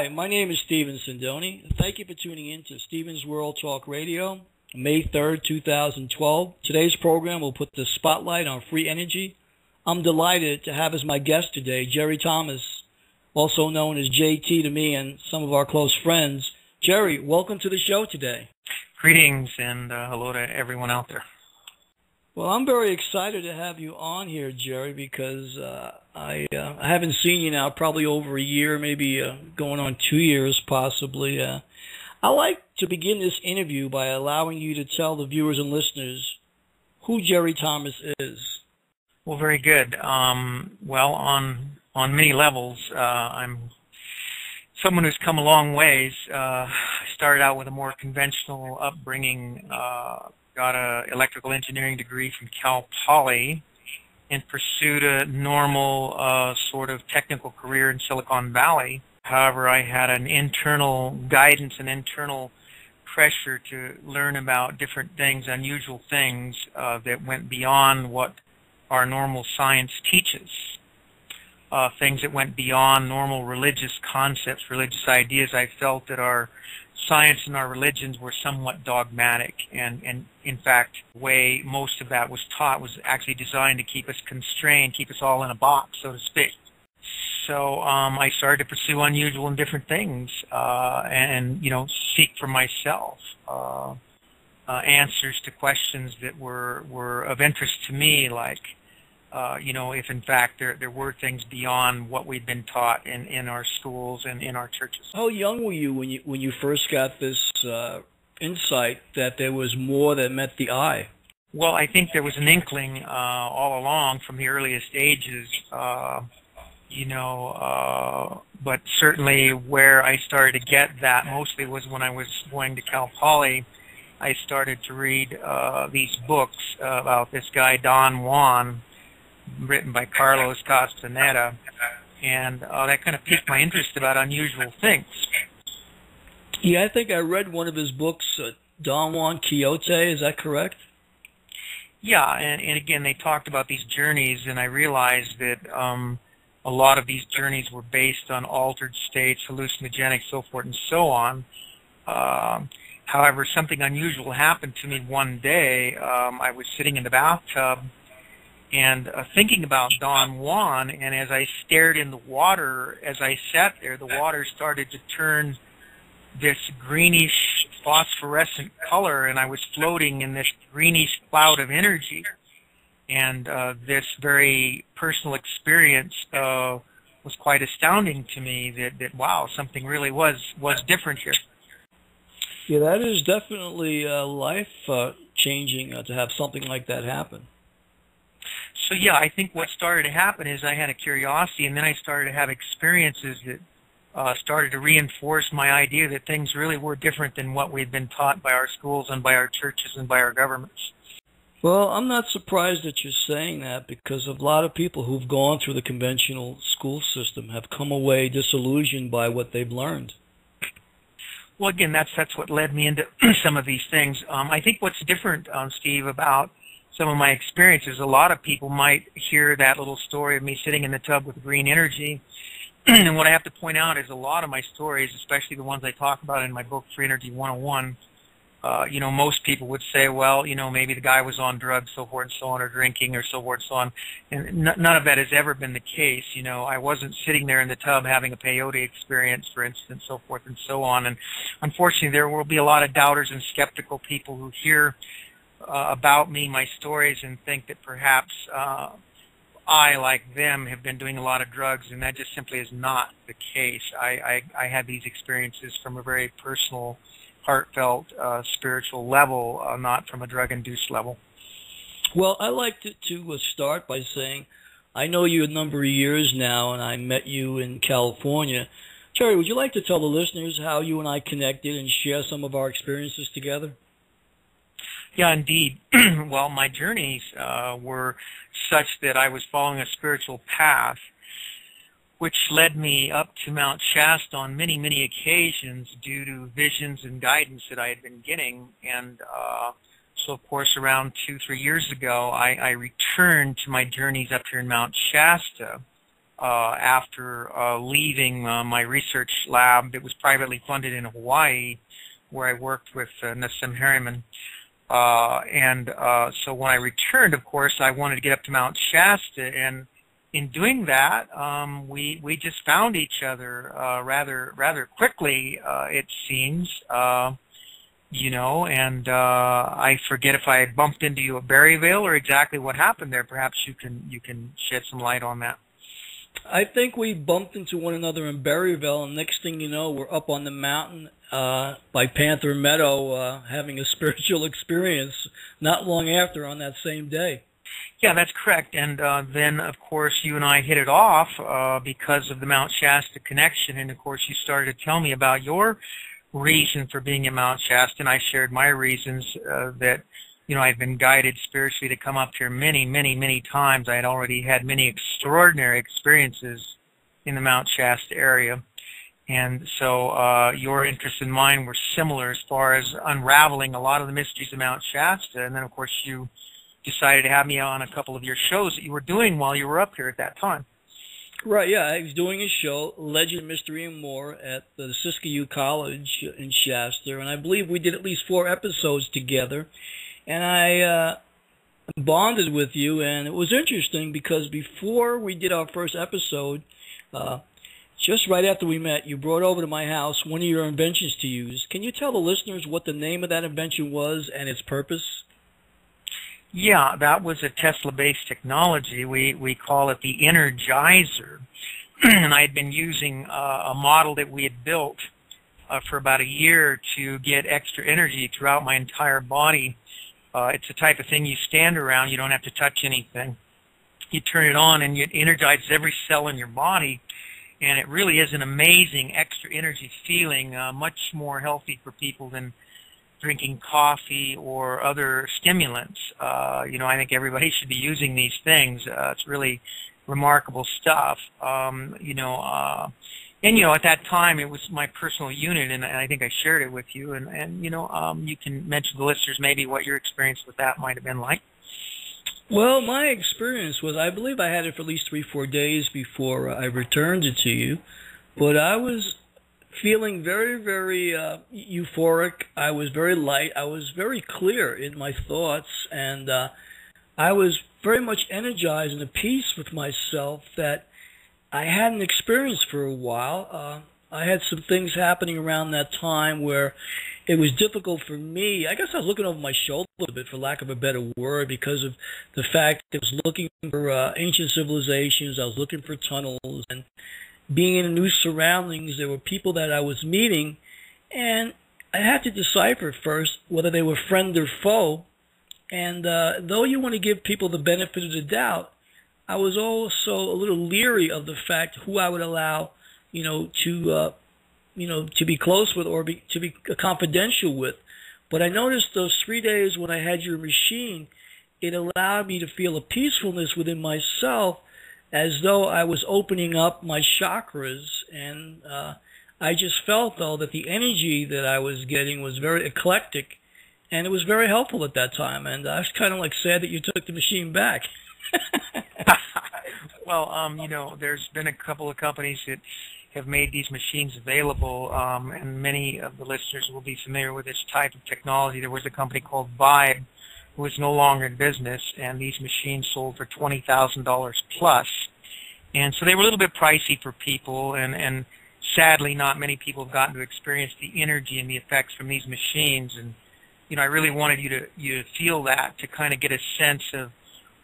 Hi, my name is Steven Sindoni. Thank you for tuning in to Steven's World Talk Radio, May 3rd, 2012. Today's program will put the spotlight on free energy. I'm delighted to have as my guest today Jerry Thomas, also known as JT to me and some of our close friends. Jerry, welcome to the show today. Greetings and hello to everyone out there. Well, I'm very excited to have you on here, Jerry, because I haven't seen you now probably over a year, maybe going on 2 years possibly. I like to begin this interview by allowing you to tell the viewers and listeners who Jerry Thomas is. Well, very good. Well, on many levels, I'm someone who's come a long ways. I started out with a more conventional upbringing. Got an electrical engineering degree from Cal Poly and pursued a normal sort of technical career in Silicon Valley. However, I had an internal guidance and internal pressure to learn about different things, unusual things that went beyond what our normal science teaches. Things that went beyond normal religious concepts, religious ideas. I felt that our science and our religions were somewhat dogmatic, and in fact, the way most of that was taught was actually designed to keep us constrained, keep us all in a box, so to speak. So I started to pursue unusual and different things, and seek for myself answers to questions that were of interest to me, like if in fact there were things beyond what we'd been taught in our schools and in our churches. How young were you when you first got this insight that there was more that met the eye? Well, I think there was an inkling all along from the earliest ages, but certainly where I started to get that mostly was when I was going to Cal Poly. I started to read these books about this guy, Don Juan, written by Carlos Castaneda, and that kind of piqued my interest about unusual things. Yeah, I think I read one of his books, Don Juan Quixote, is that correct? Yeah, and again, they talked about these journeys, and I realized that a lot of these journeys were based on altered states, hallucinogenic, so forth and so on. However, something unusual happened to me one day. I was sitting in the bathtub and thinking about Don Juan, and as I stared in the water, as I sat there, the water started to turn this greenish phosphorescent color, and I was floating in this greenish cloud of energy. And this very personal experience was quite astounding to me, that wow, something really was different here. Yeah, that is definitely life-changing to have something like that happen. So yeah, I think what started to happen is I had a curiosity, and then I started to have experiences that started to reinforce my idea that things really were different than what we'd been taught by our schools and by our churches and by our governments. Well, I'm not surprised that you're saying that, because a lot of people who've gone through the conventional school system have come away disillusioned by what they've learned. Well, again, that's what led me into some of these things. I think what's different, Steve, about some of my experiences, a lot of people might hear that little story of me sitting in the tub with green energy. And what I have to point out is a lot of my stories, especially the ones I talk about in my book, Free Energy 101, most people would say, well, maybe the guy was on drugs, so forth and so on, or drinking, or so forth and so on. And none of that has ever been the case. I wasn't sitting there in the tub having a peyote experience, for instance, so forth and so on. And unfortunately, there will be a lot of doubters and skeptical people who hear about me, my stories, and think that perhaps I, like them, have been doing a lot of drugs, and that just simply is not the case. I had these experiences from a very personal, heartfelt, spiritual level, not from a drug-induced level. Well, I like to start by saying I know you a number of years now, and I met you in California. Jerry, would you like to tell the listeners how you and I connected and share some of our experiences together? Yeah, indeed. Well, my journeys were such that I was following a spiritual path, which led me up to Mount Shasta on many, many occasions due to visions and guidance that I had been getting. And so, of course, around 2-3 years ago, I returned to my journeys up here in Mount Shasta after leaving my research lab that was privately funded in Hawaii, where I worked with Nassim Harriman. So when I returned, of course, I wanted to get up to Mount Shasta, and in doing that, we just found each other rather quickly, it seems. I forget if I bumped into you at Berryville or exactly what happened there. Perhaps you can shed some light on that. I think we bumped into one another in Berryville, and next thing you know, we're up on the mountain by Panther Meadow having a spiritual experience not long after on that same day. Yeah, that's correct. And then, of course, you and I hit it off because of the Mount Shasta connection. And, of course, you started to tell me about your reason for being at Mount Shasta, and I shared my reasons that, I've been guided spiritually to come up here many, many, many times. I had already had many extraordinary experiences in the Mount Shasta area. And so your interests and mine were similar as far as unraveling a lot of the mysteries of Mount Shasta. And then, of course, you decided to have me on a couple of your shows that you were doing while you were up here at that time. Right, yeah. I was doing a show, Legend, Mystery, and More, at the Siskiyou College in Shasta, and I believe we did at least 4 episodes together. And I bonded with you, and it was interesting because before we did our first episode, just right after we met, you brought over to my house one of your inventions to use. Can you tell the listeners what the name of that invention was and its purpose? Yeah, that was a Tesla-based technology. We call it the Energizer. And I had been using a model that we had built for about a year to get extra energy throughout my entire body. It's the type of thing you stand around, you don't have to touch anything. You turn it on and it energizes every cell in your body, and it really is an amazing extra energy feeling, much more healthy for people than drinking coffee or other stimulants. I think everybody should be using these things. It's really remarkable stuff. At that time, it was my personal unit, and I think I shared it with you. And you can mention to the listeners maybe what your experience with that might have been like. Well, my experience was, I believe I had it for at least 3-4 days before I returned it to you. But I was feeling very, very euphoric. I was very light. I was very clear in my thoughts, and I was very much energized and at peace with myself that I hadn't experienced for a while. I had some things happening around that time where it was difficult for me. I guess I was looking over my shoulder a bit, for lack of a better word, because of the fact that I was looking for ancient civilizations. I was looking for tunnels, and being in new surroundings, there were people that I was meeting, and I had to decipher first whether they were friend or foe. And though you want to give people the benefit of the doubt, I was also a little leery of the fact who I would allow, to be close with or to be confidential with. But I noticed those 3 days when I had your machine, it allowed me to feel a peacefulness within myself, as though I was opening up my chakras. And I just felt, though, that the energy that I was getting was very eclectic, and it was very helpful at that time. And I was kind of sad that you took the machine back. Well, there's been a couple of companies that have made these machines available, and many of the listeners will be familiar with this type of technology. There was a company called Vibe who is no longer in business, and these machines sold for $20,000 plus. And so they were a little bit pricey for people, and sadly not many people have gotten to experience the energy and the effects from these machines. And I really wanted you to feel that, to kind of get a sense of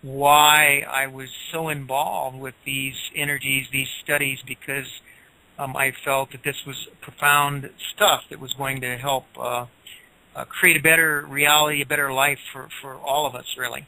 why I was so involved with these energies, these studies, because I felt that this was profound stuff that was going to help create a better reality, a better life for all of us, really.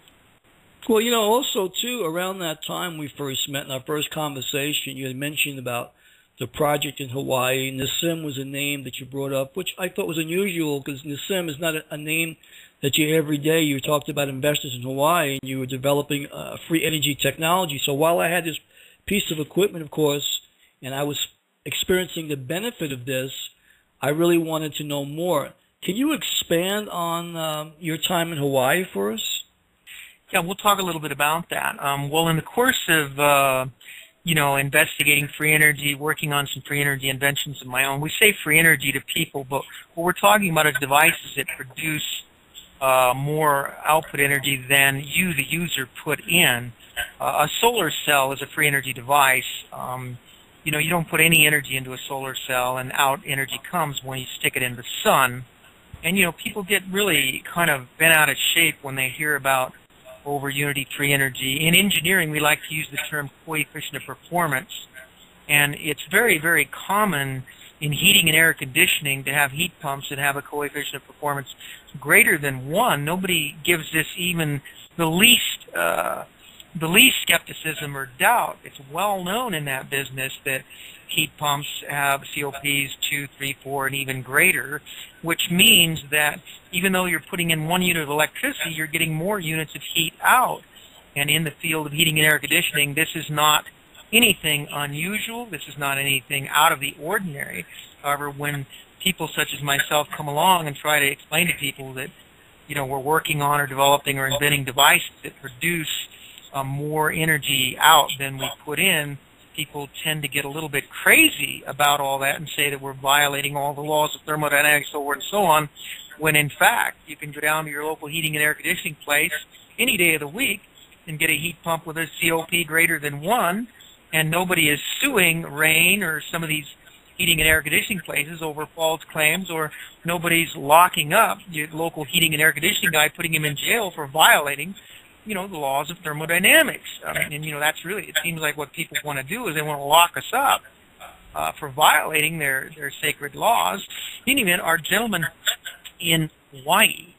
Well, also, too, around that time we first met in our first conversation, you had mentioned about the project in Hawaii. Nassim was a name that you brought up, which I thought was unusual, because Nassim is not a name that you hear every day. You talked about investors in Hawaii, and you were developing free energy technology. So while I had this piece of equipment, of course, and I was experiencing the benefit of this, I really wanted to know more. Can you expand on your time in Hawaii for us? Yeah, we'll talk a little bit about that. Well, in the course of investigating free energy, working on some free energy inventions of my own. We say free energy to people, but what we're talking about is devices that produce more output energy than you, the user, put in. A solar cell is a free energy device. You don't put any energy into a solar cell, and out energy comes when you stick it in the sun. And, people get really kind of bent out of shape when they hear about over-unity free energy. In engineering, we like to use the term coefficient of performance. And it's very, very common in heating and air conditioning to have heat pumps that have a coefficient of performance greater than 1. Nobody gives this even the least skepticism or doubt. It's well known in that business that heat pumps have COPs 2, 3, 4, and even greater, which means that even though you're putting in 1 unit of electricity, you're getting more units of heat out. And in the field of heating and air conditioning, this is not anything unusual. This is not anything out of the ordinary. However, when people such as myself come along and try to explain to people that, we're working on or developing or inventing devices that produce more energy out than we put in, people tend to get a little bit crazy about all that and say that we're violating all the laws of thermodynamics, so forth and so on, when in fact you can go down to your local heating and air conditioning place any day of the week and get a heat pump with a COP greater than 1, and nobody is suing Rain or some of these heating and air conditioning places over false claims, or nobody's locking up your local heating and air conditioning guy, putting him in jail for violating the laws of thermodynamics. And that's really, it seems like what people want to do is they want to lock us up for violating their sacred laws. In any event, our gentleman in Hawaii,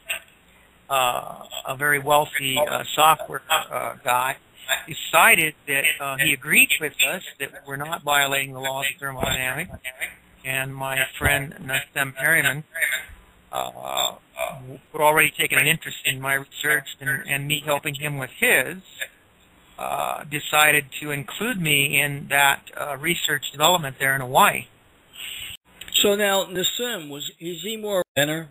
a very wealthy software guy, decided that he agreed with us that we're not violating the laws of thermodynamics. And my friend Nassim Harriman would already taken an interest in my research and me helping him with his, decided to include me in that research development there in Hawaii. So now, Nassim, is he more a inventor?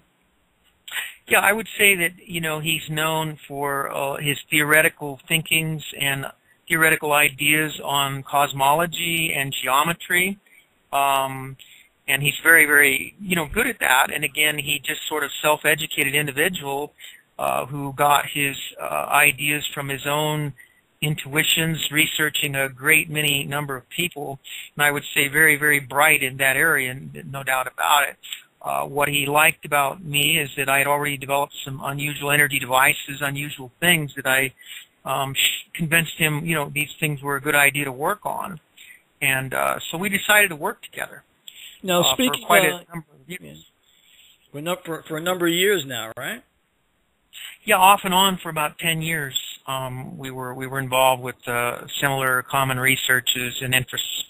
Yeah, I would say that, he's known for his theoretical thinkings and theoretical ideas on cosmology and geometry. And he's very, very, good at that. And again, he just sort of self-educated individual who got his ideas from his own intuitions, researching a great many number of people. And I would say very, very bright in that area, no doubt about it. What he liked about me is that I had already developed some unusual energy devices, unusual things that I convinced him, these things were a good idea to work on. And so we decided to work together. Now, speaking for quite a number of years. For a number of years now, right? Yeah, off and on for about 10 years. We were involved with similar common researches and interests.